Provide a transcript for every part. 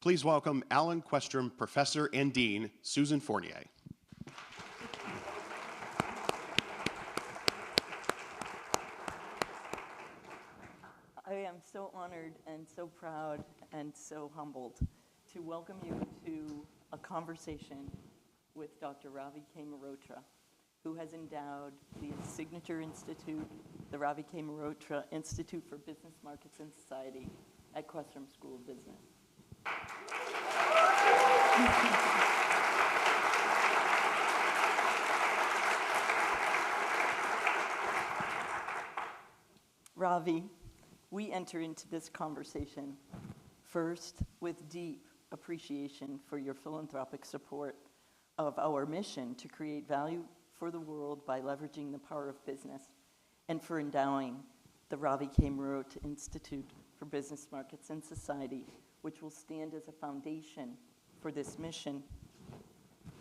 Please welcome Alan Questrom Professor and Dean, Susan Fournier. I am so honored and so proud and so humbled to welcome you to a conversation with Dr. Ravi K. Mehrotra, who has endowed the Signature Institute, the Ravi K. Mehrotra Institute for Business Markets and Society at Questrom School of Business. Ravi, we enter into this conversation first with deep appreciation for your philanthropic support of our mission to create value for the world by leveraging the power of business, and for endowing the Ravi K. Mehrotra Institute for Business Markets and Society, which will stand as a foundation for this mission.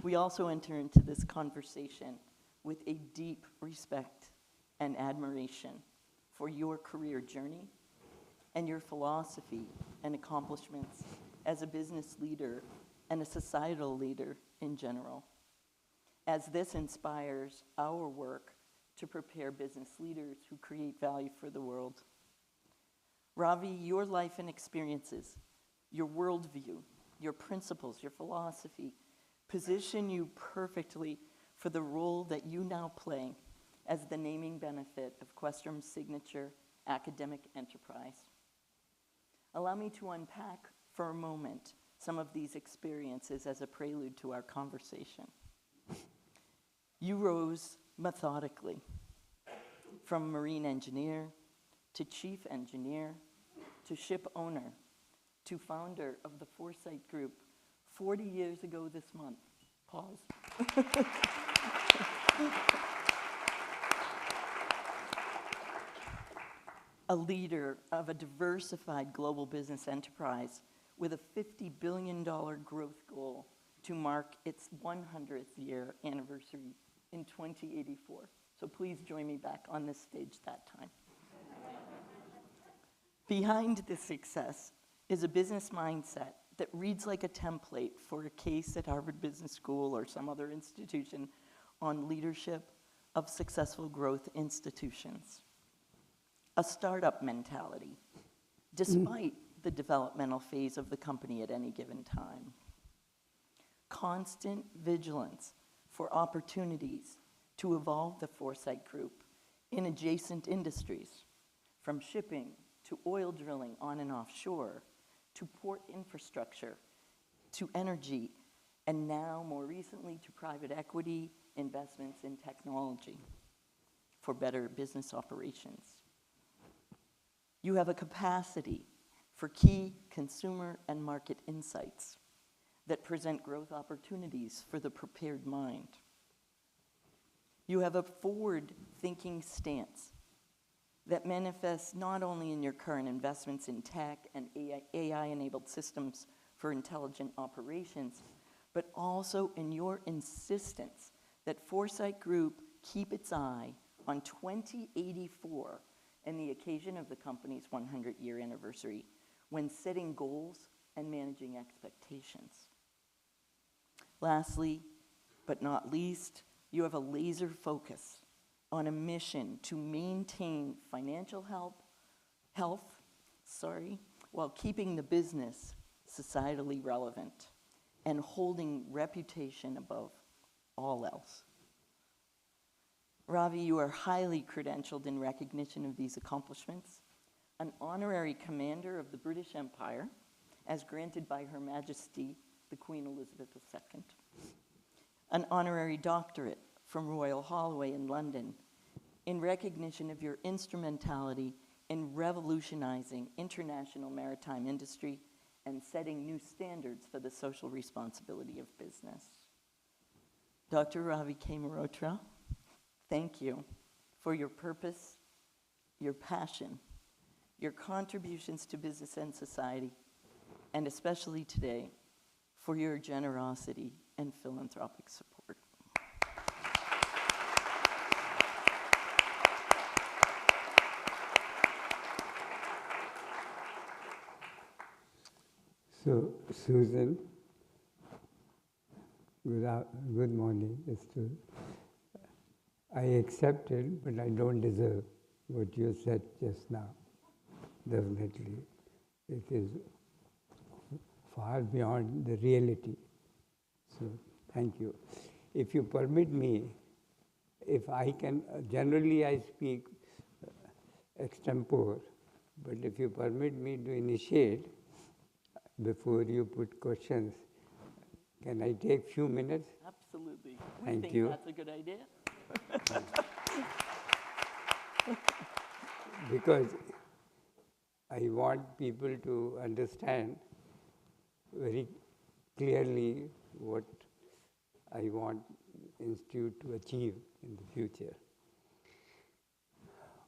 We also enter into this conversation with a deep respect and admiration for your career journey and your philosophy and accomplishments as a business leader and a societal leader in general, as this inspires our work to prepare business leaders who create value for the world. Ravi, your life and experiences, your worldview, your principles, your philosophy position you perfectly for the role that you now play as the naming benefit of Questrom's signature academic enterprise. Allow me to unpack for a moment some of these experiences as a prelude to our conversation. You rose methodically from marine engineer to chief engineer to ship owner to founder of the Foresight Group 40 years ago this month. Pause. A leader of a diversified global business enterprise with a $50 billion growth goal to mark its 100th year anniversary in 2084. So please join me back on this stage that time. Behind this success is a business mindset that reads like a template for a case at Harvard Business School or some other institution on leadership of successful growth institutions. A startup mentality, despite the developmental phase of the company at any given time. Constant vigilance for opportunities to evolve the Foresight Group in adjacent industries, from shipping to oil drilling on and offshore, to port infrastructure, to energy, and now more recently to private equity investments in technology for better business operations. You have a capacity for key consumer and market insights that present growth opportunities for the prepared mind. You have a forward-thinking stance that manifests not only in your current investments in tech and AI-enabled systems for intelligent operations, but also in your insistence that Foresight Group keep its eye on 2084 and the occasion of the company's 100-year anniversary when setting goals and managing expectations. Lastly, but not least, you have a laser focus on a mission to maintain financial health, while keeping the business societally relevant and holding reputation above all else. Ravi, you are highly credentialed in recognition of these accomplishments, an honorary commander of the British Empire, as granted by Her Majesty the Queen Elizabeth II, an honorary doctorate from Royal Holloway in London, in recognition of your instrumentality in revolutionizing international maritime industry and setting new standards for the social responsibility of business. Dr. Ravi K. Mehrotra, thank you for your purpose, your passion, your contributions to business and society, and especially today, for your generosity and philanthropic support. So, Susan, good morning. I accepted, but I don't deserve what you said just now. Definitely. It is far beyond the reality. So, thank you. If you permit me, if I can, generally I speak extempore, but if you permit me to initiate, before you put questions, can I take few minutes? Absolutely. Thank We think you. that's a good idea. Because I want people to understand very clearly what I want Institute to achieve in the future.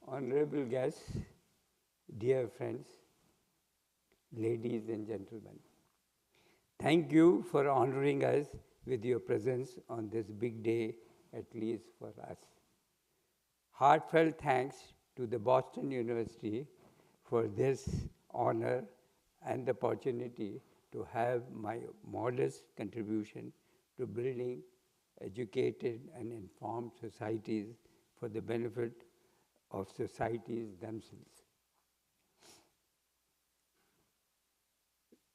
Honorable guests, dear friends, ladies and gentlemen, thank you for honoring us with your presence on this big day, at least for us. Heartfelt thanks to the Boston University for this honor and the opportunity to have my modest contribution to building educated and informed societies for the benefit of societies themselves.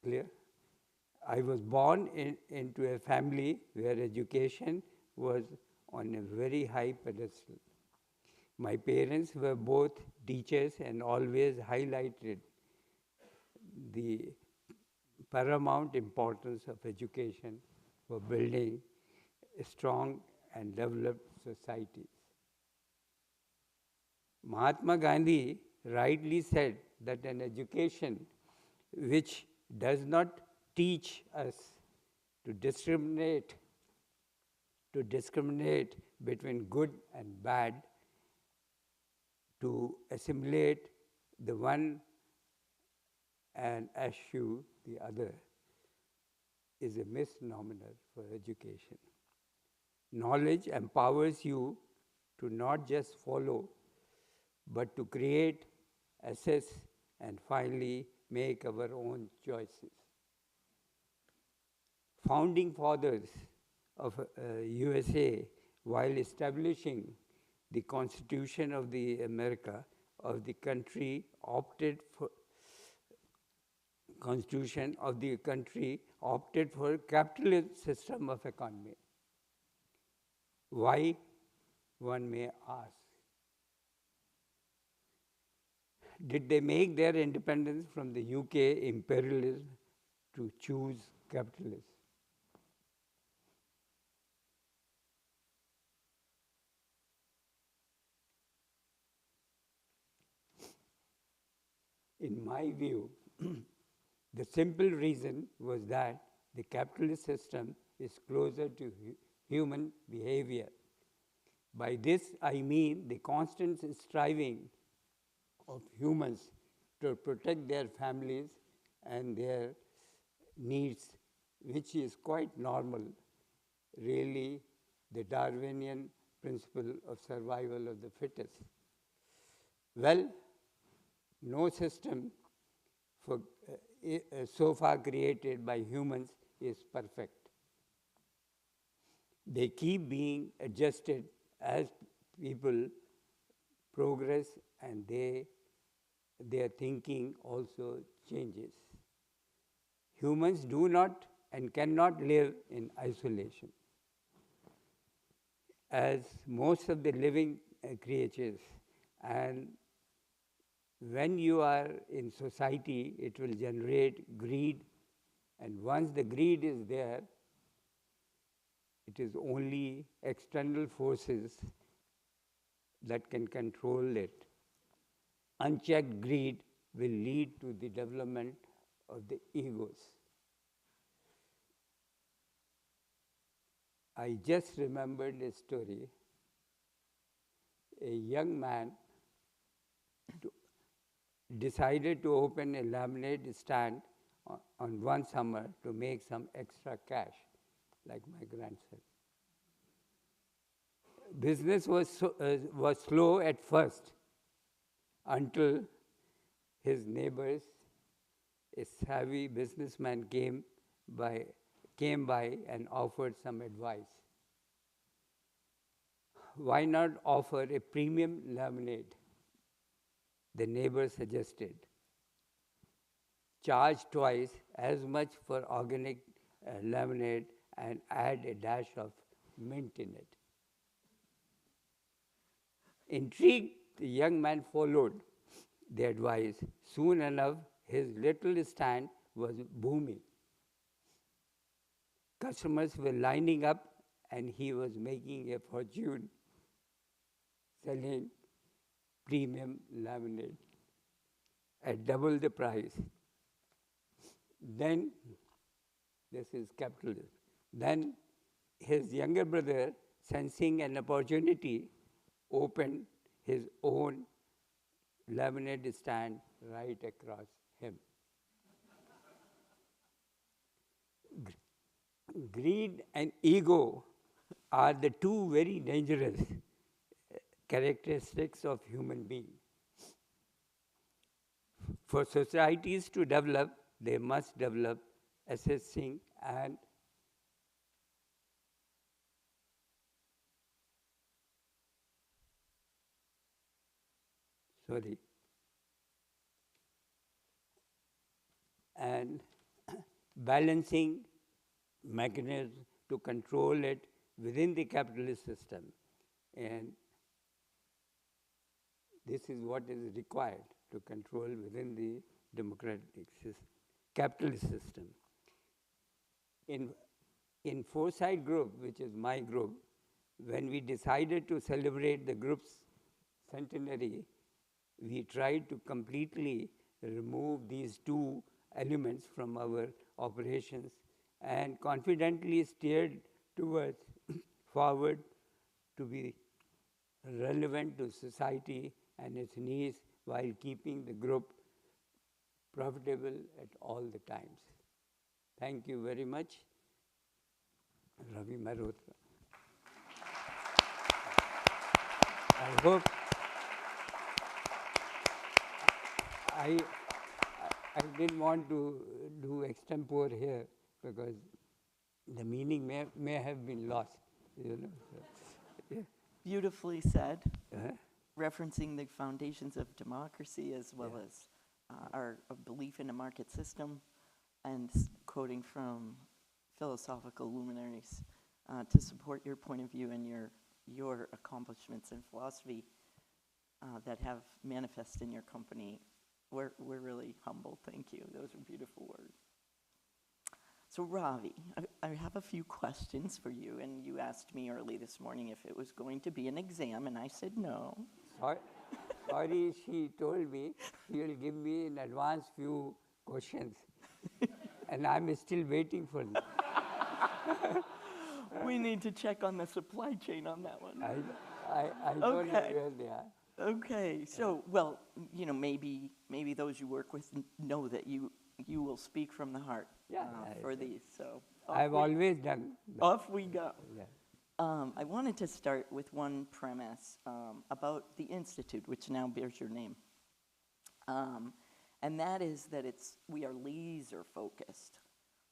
Clear? I was born into a family where education was on a very high pedestal. My parents were both teachers and always highlighted the paramount importance of education for building strong and developed societies. Mahatma Gandhi rightly said that an education which does not teach us to discriminate between good and bad, to assimilate the one and eschew the other, is a misnomer for education. Knowledge empowers you to not just follow, but to create, assess, and finally make our own choices. Founding fathers of USA, while establishing the Constitution of the America, of the country, Constitution of the country opted for capitalist system of economy. Why, one may ask? Did they make their independence from the UK imperialism to choose capitalism? In my view, the simple reason was that the capitalist system is closer to human behavior. By this, I mean the constant striving of humans to protect their families and their needs, which is quite normal, really the Darwinian principle of survival of the fittest. Well, no system so far created by humans is perfect. They keep being adjusted as people progress and their thinking also changes. Humans do not and cannot live in isolation. As most of the living creatures, and when you are in society, it will generate greed, and once the greed is there, it is only external forces that can control it. Unchecked greed will lead to the development of the egos. I just remembered a story. A young man decided to open a lemonade stand on one summer to make some extra cash, like my grandson. Business was slow at first until his neighbors a savvy businessman came by and offered some advice. Why not offer a premium lemonade? The neighbor suggested. Charge twice as much for organic lemonade and add a dash of mint in it. Intrigued, the young man followed the advice. Soon enough, his little stand was booming. Customers were lining up, and he was making a fortune selling premium lemonade at double the price. Then, this is capitalism. Then his younger brother, sensing an opportunity, opened his own lemonade stand right across him. Greed and ego are the two very dangerous characteristics of human beings. For societies to develop, they must develop assessing and balancing mechanism to control it within the capitalist system. And this is what is required to control within the democratic capitalist system. In Foresight Group, which is my group, when we decided to celebrate the group's centenary, we tried to completely remove these two elements from our operations and confidently steered towards forward to be relevant to society and its needs while keeping the group profitable at all the times. Thank you very much. Ravi Mehrotra. I hope I didn't want to do extempore here because the meaning may have been lost, you know. So, yeah. Beautifully said, referencing the foundations of democracy as well as our belief in a market system, and quoting from philosophical luminaries to support your point of view and your accomplishments in philosophy that have manifest in your company. We're really humbled. Thank you. Those are beautiful words. So Ravi, I have a few questions for you, and you asked me early this morning if it was going to be an exam, and I said no. Sorry, she told me she will give me in advance few questions, and I'm still waiting for them. We need to check on the supply chain on that one. I don't know where they are. Okay, so, well, you know, maybe those you work with know that you will speak from the heart for these. So I've always done. Off we go. Yeah. I wanted to start with one premise about the Institute, which now bears your name. And that is that we are laser focused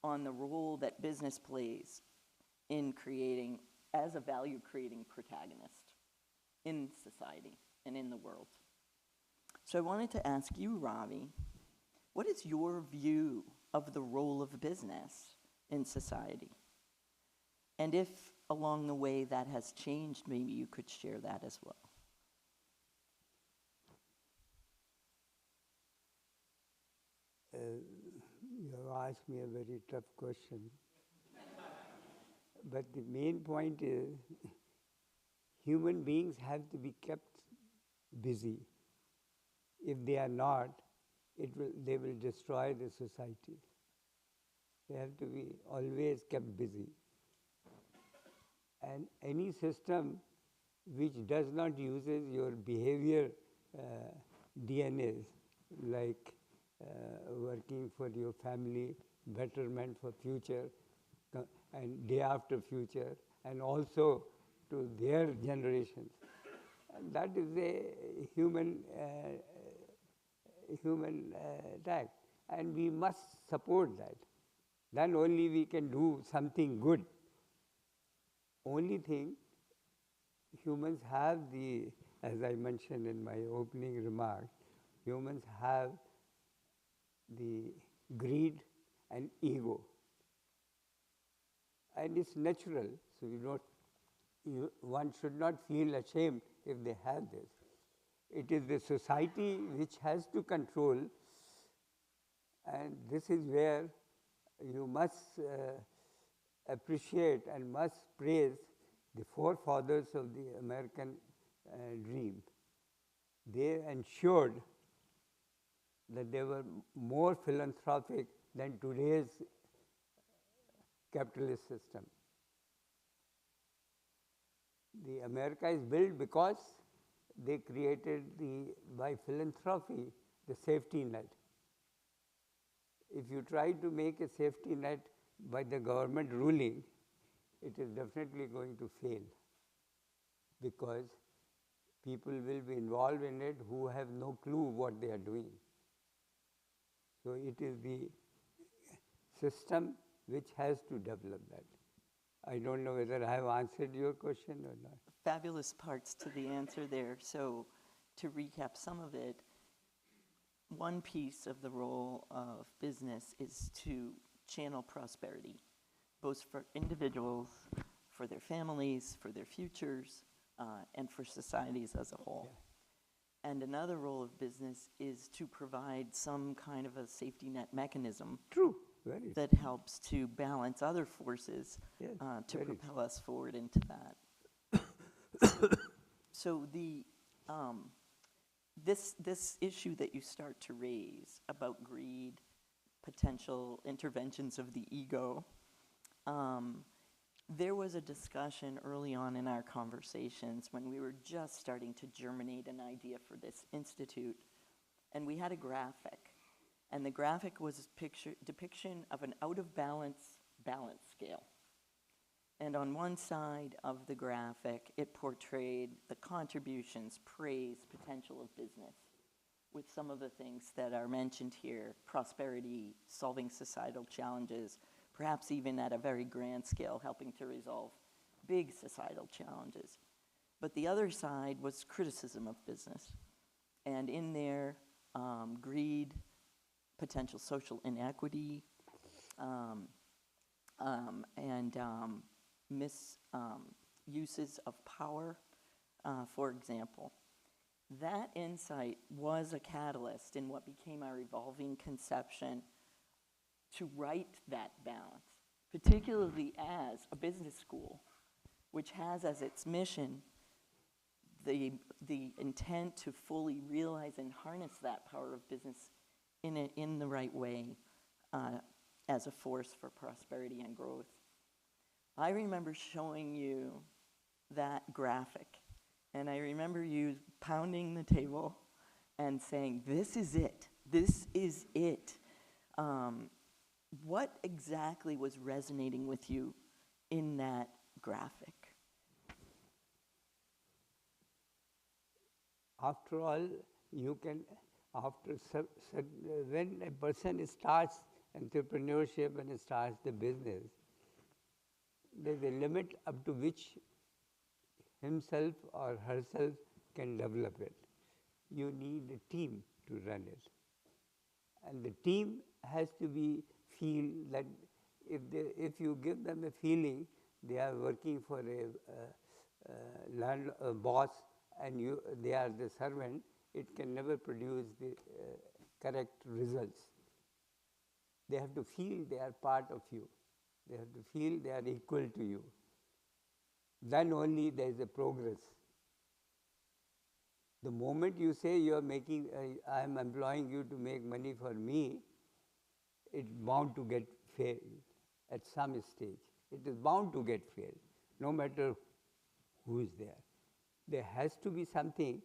on the role that business plays in creating, as a value creating protagonist in society and in the world. So I wanted to ask you, Ravi, what is your view of the role of business in society? And if along the way that has changed, maybe you could share that as well. You have asked me a very tough question. But the main point is human beings have to be kept busy. If they are not, they will destroy the society. They have to be always kept busy. And any system which does not use your behavior DNAs, like working for your family, betterment for future, and day after future, and also to their generations. And that is a human tact. and we must support that. Then only we can do something good. Only thing, humans have the, as I mentioned in my opening remark, humans have the greed and ego. And it's natural, so one should not feel ashamed if they have this. It is the society which has to control, and this is where you must appreciate and must praise the forefathers of the American dream. They ensured that they were more philanthropic than today's capitalist system. The America is built because they created by philanthropy, the safety net. If you try to make a safety net by the government ruling, it is definitely going to fail, because people will be involved in it who have no clue what they are doing. So it is the system which has to develop that. I don't know whether I have answered your question or not. Fabulous parts to the answer there. So to recap some of it, one piece of the role of business is to channel prosperity, both for individuals, for their families, for their futures, and for societies as a whole. Yeah. And another role of business is to provide some kind of a safety net mechanism. True. That helps to balance other forces, yes, to propel us forward into that. So this issue that you start to raise about greed, potential interventions of the ego, there was a discussion early on in our conversations when we were just starting to germinate an idea for this institute, and we had a graphic. And the graphic was a depiction of an out-of-balance balance scale. And on one side of the graphic, it portrayed the contributions, praise, potential of business, with some of the things that are mentioned here: prosperity, solving societal challenges, perhaps even at a very grand scale, helping to resolve big societal challenges. But the other side was criticism of business. And in there, greed, potential social inequity, and misuses of power, for example. That insight was a catalyst in what became our evolving conception to right that balance, particularly as a business school, which has as its mission the intent to fully realize and harness that power of business in the right way, as a force for prosperity and growth. I remember showing you that graphic, and I remember you pounding the table and saying, "This is it. This is it." What exactly was resonating with you in that graphic? After all, you can, when a person starts entrepreneurship and starts the business, there's a limit up to which himself or herself can develop it. You need a team to run it. And the team has to feel that if you give them a feeling they are working for a boss and they are the servant, it can never produce the correct results. They have to feel they are part of you. They have to feel they are equal to you. Then only there is a progress. The moment you say you are making, I am employing you to make money for me, it's bound to get failed at some stage. It is bound to get failed, no matter who is there. There has to be something,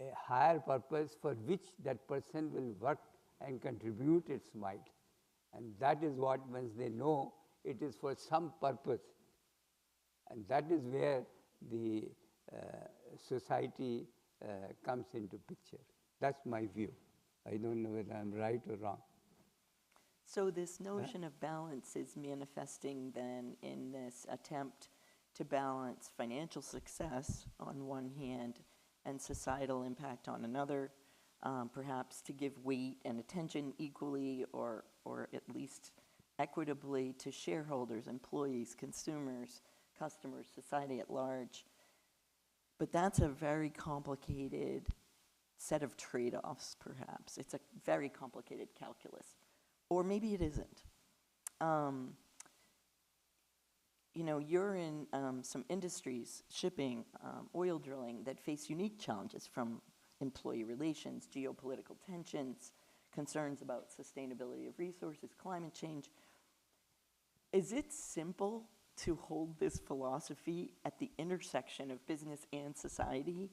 a higher purpose for which that person will work and contribute its might. And that is what, once they know, it is for some purpose. And that is where the society comes into picture. That's my view. I don't know whether I'm right or wrong. So this notion of balance is manifesting then in this attempt to balance financial success on one hand and societal impact on another, perhaps to give weight and attention equally or at least equitably to shareholders, employees, consumers, customers, society at large. But that's a very complicated set of trade-offs, perhaps. It's a very complicated calculus. Or maybe it isn't. You know, you're in some industries, shipping, oil drilling, that face unique challenges from employee relations, geopolitical tensions, concerns about sustainability of resources, climate change. Is it simple to hold this philosophy at the intersection of business and society?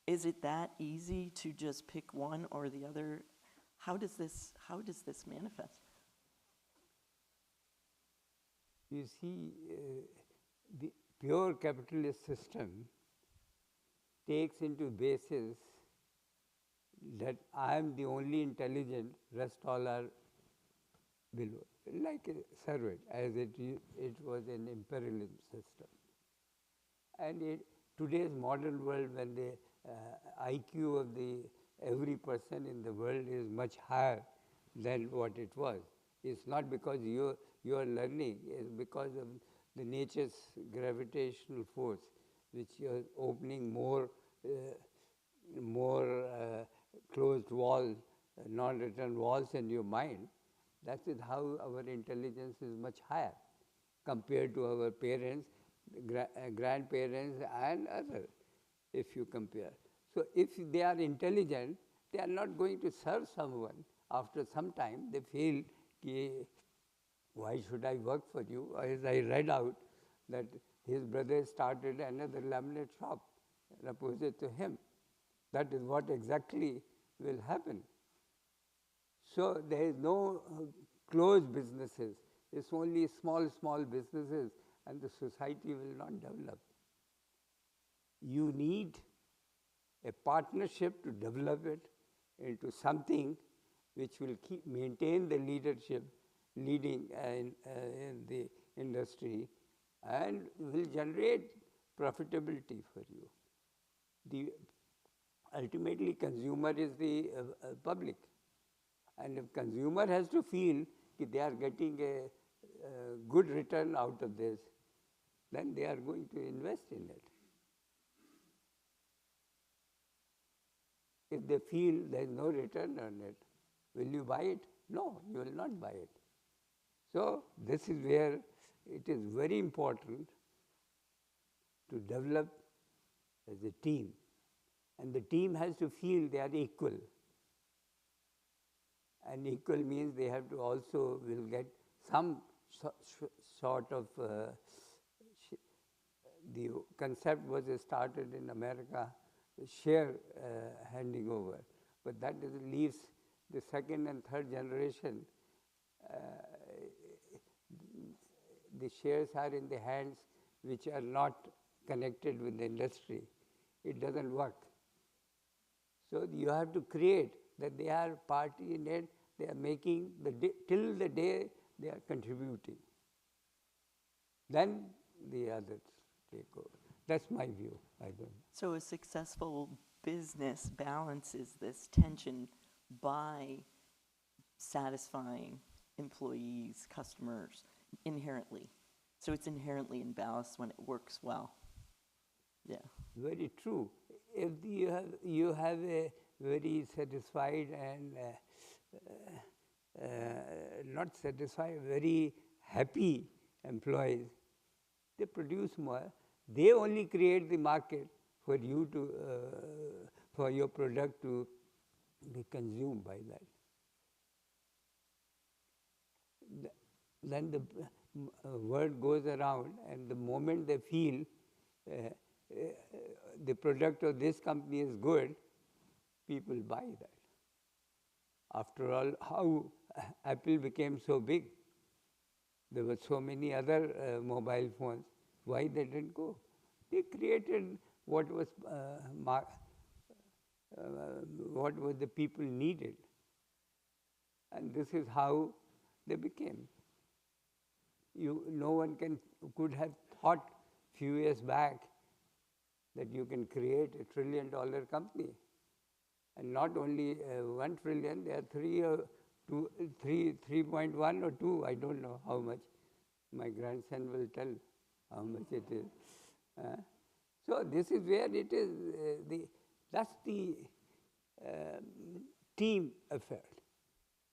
Is it that easy to just pick one or the other? How does this manifest? You see, the pure capitalist system takes into basis that I am the only intelligent, rest all are below, like a servant, as it was an imperialism system. And today's modern world, when the IQ of every person in the world is much higher than what it was, it's not because you are learning, it's because of the nature's gravitational force, which is opening more closed walls, non-written walls in your mind. That is how our intelligence is much higher compared to our parents, grandparents, and others, if you compare. So if they are intelligent, they are not going to serve someone. After some time, they feel, why should I work for you? As I read out that his brother started another laminate shop opposite to him. That is what exactly will happen. So there is no closed businesses. It's only small businesses, and the society will not develop. You need a partnership to develop it into something which will maintain the leadership, leading in the industry, and will generate profitability for you. Ultimately, consumer is the public. And if consumer has to feel that they are getting a good return out of this, then they are going to invest in it. If they feel there is no return on it, will you buy it? No, you will not buy it. So this is where it is very important to develop as a team. And the team has to feel they are equal. And equal means they have to also will get some sort of, the concept was started in America, share handing over. But that leaves the second and third generation, the shares are in the hands which are not connected with the industry. It doesn't work. So you have to create that they are party in it, they are making, till the day they are contributing. Then the others take over. That's my view. I don't know. So a successful business balances this tension by satisfying employees, customers, inherently. So it's inherently in balance when it works well. Yeah. Very true. If you have a very satisfied and not satisfied, very happy employees, they produce more. They only create the market for you to, for your product to be consumed by that. Then the word goes around, and the moment they feel the product of this company is good, people buy that. After all, how Apple became so big? There were so many other mobile phones. Why they didn't go? They created what was the people needed. And this is how they became. No one could have thought few years back that you can create a $1 trillion company. And not only 1 trillion, there are 3.1 or 2, I don't know how much. My grandson will tell how much it is. So this is where it is, that's the team effort.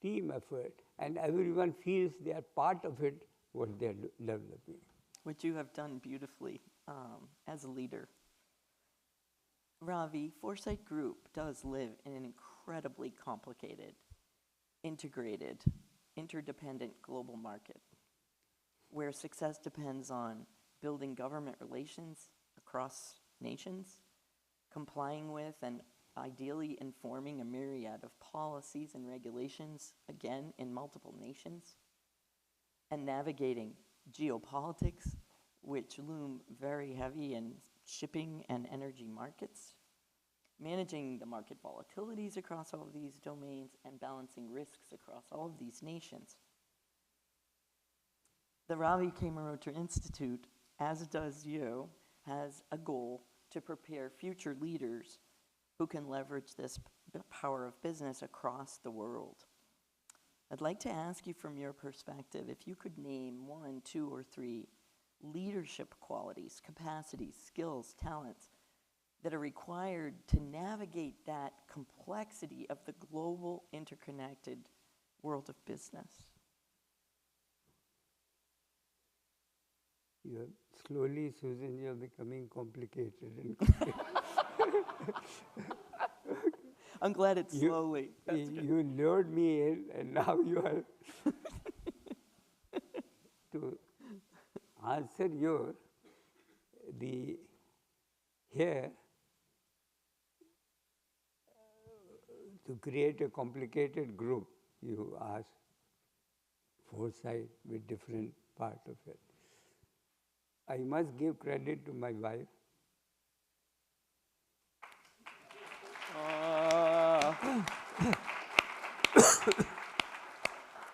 Team effort. And everyone feels they are part of it, what they are developing. Which you have done beautifully as a leader. Ravi, Foresight Group does live in an incredibly complicated, integrated, interdependent global market where success depends on building government relations across nations, complying with and ideally informing a myriad of policies and regulations, again, in multiple nations, and navigating geopolitics, which loom very heavy in shipping and energy markets, managing the market volatilities across all of these domains, and balancing risks across all of these nations. The Ravi K. Mehrotra Institute, as does you, has a goal to prepare future leaders who can leverage this power of business across the world. I'd like to ask you from your perspective if you could name 1, 2, or 3 leadership qualities, capacities, skills, talents that are required to navigate that complexity of the global interconnected world of business. Slowly, Susan, you're becoming complicated. I'm glad it's slowly. You lured me in, and now you are to answer here, to create a complicated group, you ask Foresight with different part of it. I must give credit to my wife.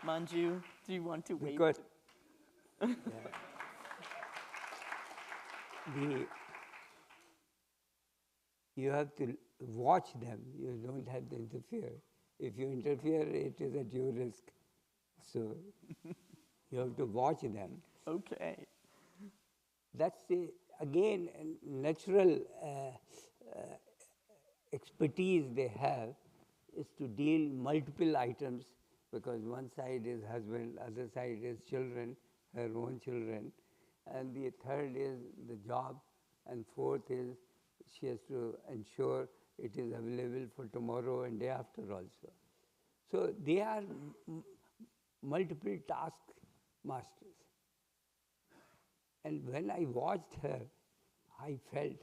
Manju, do you want to wait? Because you have to watch them. You don't have to interfere. If you interfere, it is at your risk. So you have to watch them. Okay. That's again natural expertise they have is to deal multiple items, because one side is husband, other side is children, her own children, and the third is the job, and fourth is she has to ensure it is available for tomorrow and day after also. So they are multiple task masters. And when I watched her, I felt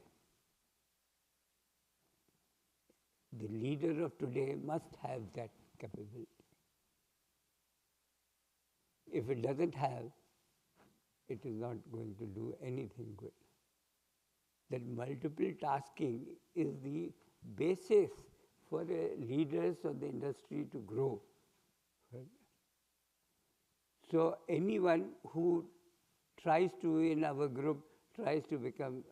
the leader of today must have that capability. If it doesn't have, it is not going to do anything good. That multiple tasking is the basis for the leaders of the industry to grow. Right? So anyone who tries to, in our group, tries to become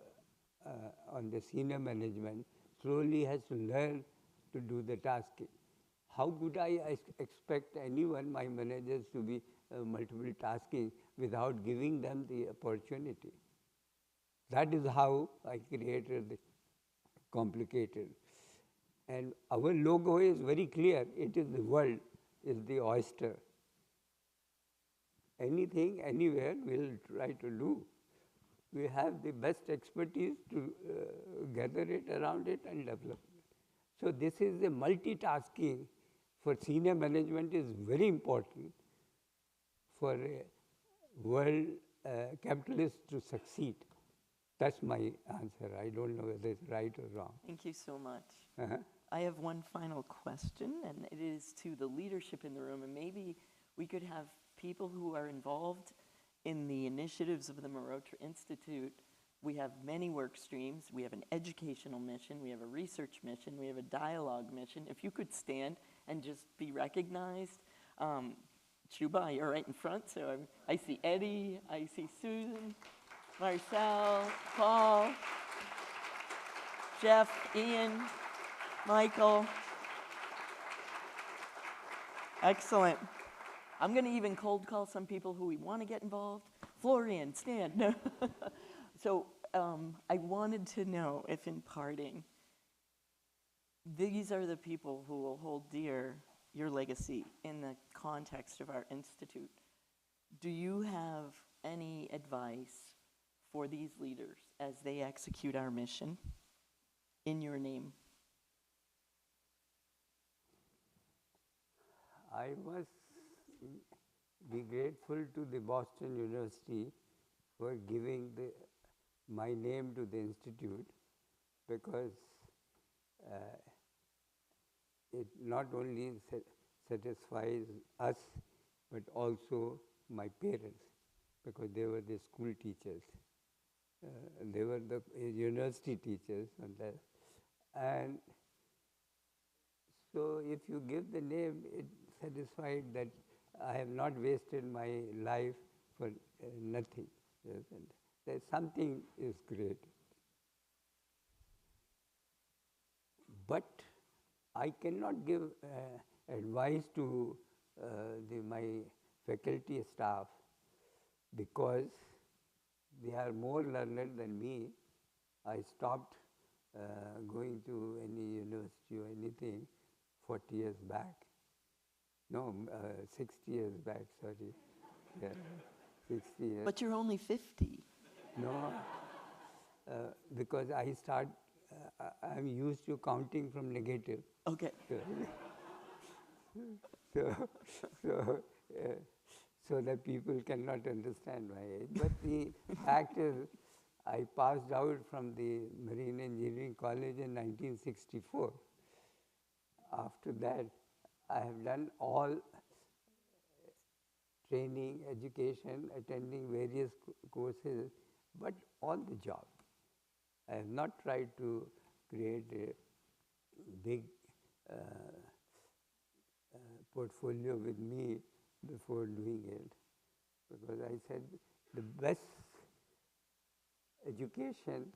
on the senior management, slowly has to learn to do the tasking. How could I expect anyone, my managers, to be multiple tasking without giving them the opportunity? That is how I created the complicated. And our logo is very clear. It is the world, is the oyster. Anything, anywhere, we'll try to do. We have the best expertise to gather it around it and develop it. So this is the multitasking for senior management is very important for a world capitalist to succeed. That's my answer. I don't know whether it's right or wrong. Thank you so much. I have one final question, and it is to the leadership in the room, and maybe we could have people who are involved in the initiatives of the Mehrotra Institute. We have many work streams. We have an educational mission. We have a research mission. We have a dialogue mission. If you could stand and just be recognized. Chuba, you're right in front, so I see Eddie, I see Susan, Marcel, Paul, Jeff, Ian, Michael. Excellent. I'm going to even cold call some people who we want to get involved. Florian, Stan. No. So I wanted to know if in parting, these are the people who will hold dear your legacy in the context of our institute. Do you have any advice for these leaders as they execute our mission in your name? I must be grateful to the Boston University for giving my name to the institute, because it not only satisfies us but also my parents, because they were the school teachers. They were the university teachers and that. And so if you give the name, it satisfied that I have not wasted my life for nothing. Yes, and there's something is great. But I cannot give advice to my faculty staff, because they are more learned than me. I stopped going to any university or anything 40 years back. No, 60 years back, sorry. Yeah, 60 years. But you're only 50. No, because I'm used to counting from negative. Okay. So that people cannot understand my age. But the fact is, I passed out from the Marine Engineering College in 1964. After that, I have done all training, education, attending various courses, but on the job. I have not tried to create a big portfolio with me before doing it, because I said the best education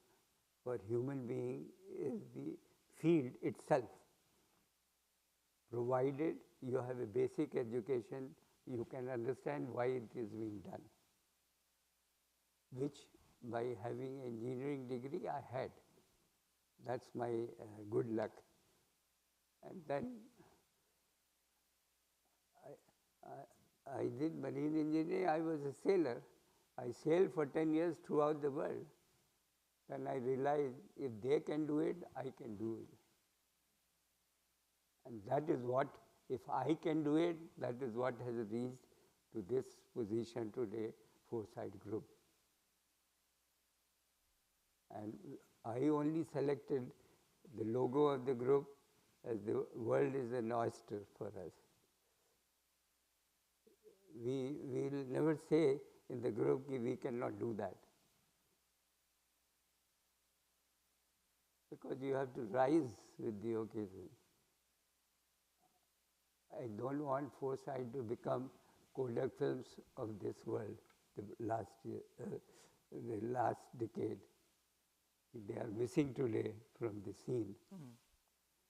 for human being is the field itself. Provided you have a basic education, you can understand why it is being done, which by having an engineering degree I had. That's my good luck. And then I did marine engineering. I was a sailor. I sailed for 10 years throughout the world. Then I realized if they can do it, I can do it. And that is what, if I can do it, that is what has reached to this position today, Foresight Group. And I only selected the logo of the group as the world is an oyster for us. We will never say in the group that we cannot do that. Because you have to rise with the occasion. I don't want Foresight to become Kodak Films of this world, the last decade. They are missing today from the scene.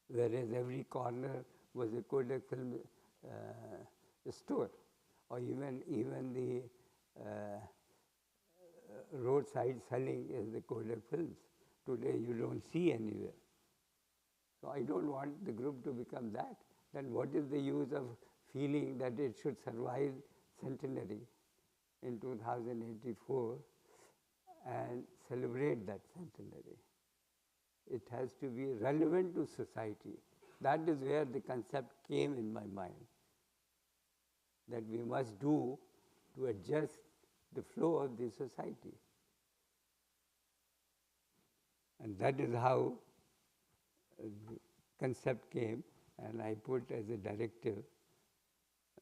Whereas every corner was a Kodak film store, or even the roadside selling is the Kodak films. Today you don't see anywhere. So I don't want the group to become that. Then what is the use of feeling that it should survive centenary in 2084 and celebrate that centenary? It has to be relevant to society. That is where the concept came in my mind, that we must do to adjust the flow of the society. And that is how the concept came, and I put as a directive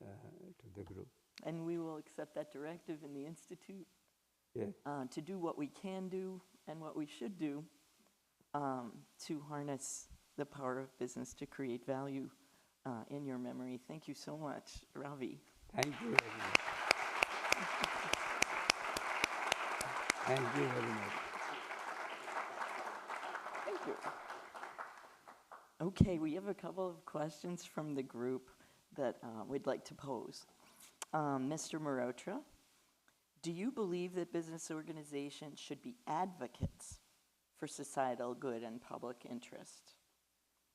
to the group. And we will accept that directive in the Institute Yeah. to do what we can do and what we should do to harness the power of business to create value in your memory. Thank you so much, Ravi. Thank you very much. Thank you very much. Thank you. Okay, we have a couple of questions from the group that we'd like to pose. Mr. Mehrotra, do you believe that business organizations should be advocates for societal good and public interest?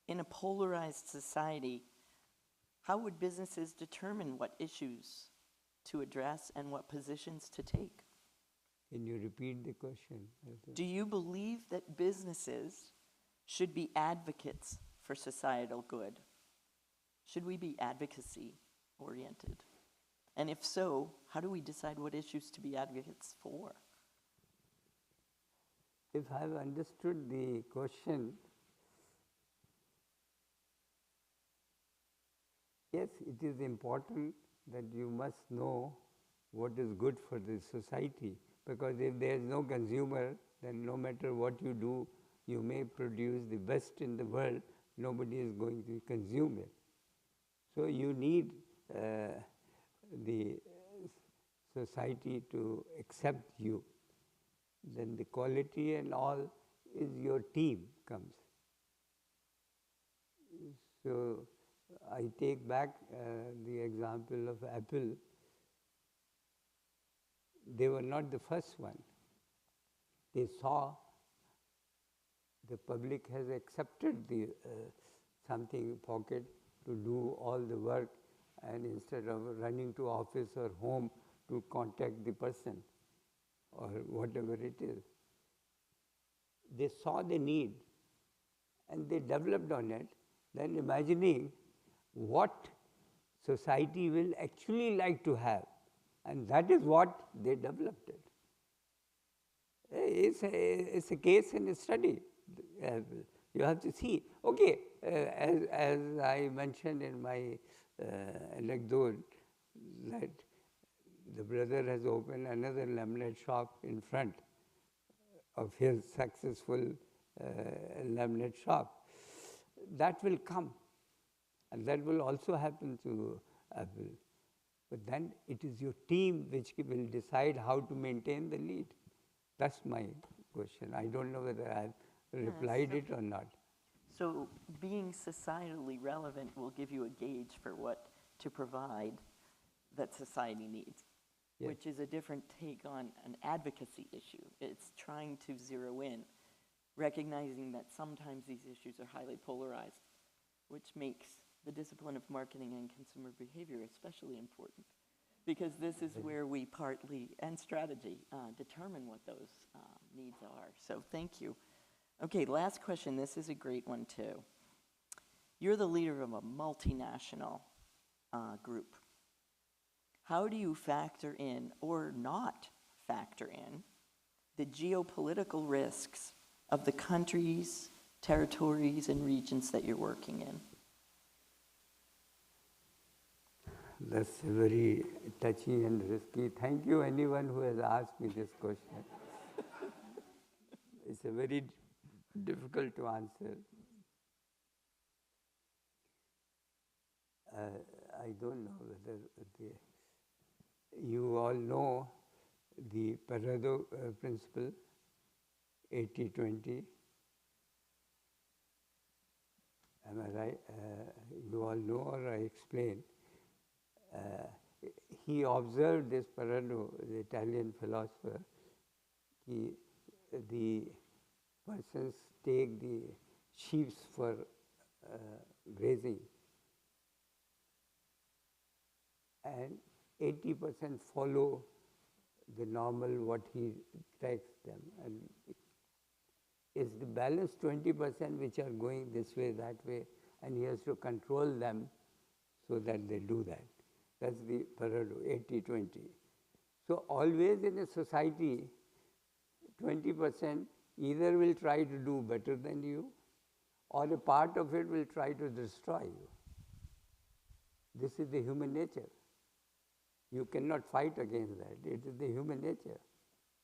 In a polarized society, how would businesses determine what issues to address and what positions to take? Can you repeat the question? Do you believe that businesses should be advocates for societal good? Should we be advocacy oriented? And if so, how do we decide what issues to be advocates for? If I've understood the question, yes, it is important that you must know what is good for the society, because if there is no consumer, then no matter what you do, you may produce the best in the world, nobody is going to consume it. So you need the society to accept you. Then the quality and all is your team comes. So I take back the example of Apple. They were not the first one. They saw the public has accepted the something pocket to do all the work, and instead of running to office or home to contact the person or whatever it is, they saw the need and they developed on it, then imagining what society will actually like to have, and that is what they developed it. It's a case and a study. You have to see. Okay, as I mentioned in my anecdote, that the brother has opened another laminate shop in front of his successful laminate shop. That will come, and that will also happen to Apple. But then it is your team which will decide how to maintain the lead. That's my question. I don't know whether I've replied it or not. So being societally relevant will give you a gauge for what to provide that society needs, Yes. which is a different take on an advocacy issue. It's trying to zero in, recognizing that sometimes these issues are highly polarized, which makes the discipline of marketing and consumer behavior especially important, because this is where we partly, and strategy, determine what those needs are. So thank you. Okay, last question. This is a great one too. You're the leader of a multinational group. How do you factor in or not factor in the geopolitical risks of the countries, territories, and regions that you're working in? That's very touchy and risky. Thank you, anyone who has asked me this question. It's a very difficult to answer. I don't know whether you all know the Pareto principle, 80-20. Am I right? You all know, or I explain. He observed this Pareto, the Italian philosopher, the persons take the sheep for grazing, and 80% follow the normal what he takes them, and it's the balance 20% which are going this way, that way, and he has to control them so that they do that. That's the Pareto, 80-20. So always in a society, 20% either will try to do better than you, or a part of it will try to destroy you. This is the human nature. You cannot fight against that. It is the human nature.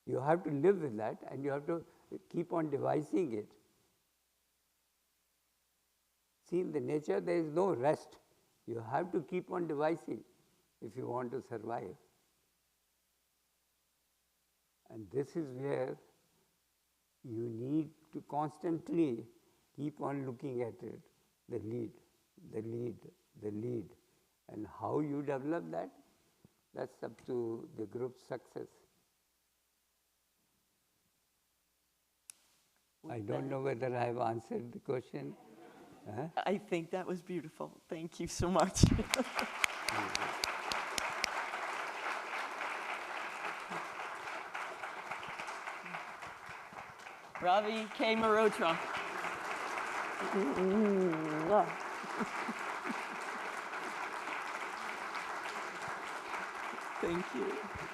You have to live with that, and you have to keep on devising it. See, in the nature there is no rest. You have to keep on devising if you want to survive. And this is where you need to constantly keep on looking at it, the lead, the lead, the lead. And how you develop that, that's up to the group's success. I don't know whether I have answered the question. Huh? I think that was beautiful. Thank you so much. Ravi K. Mehrotra. Thank you.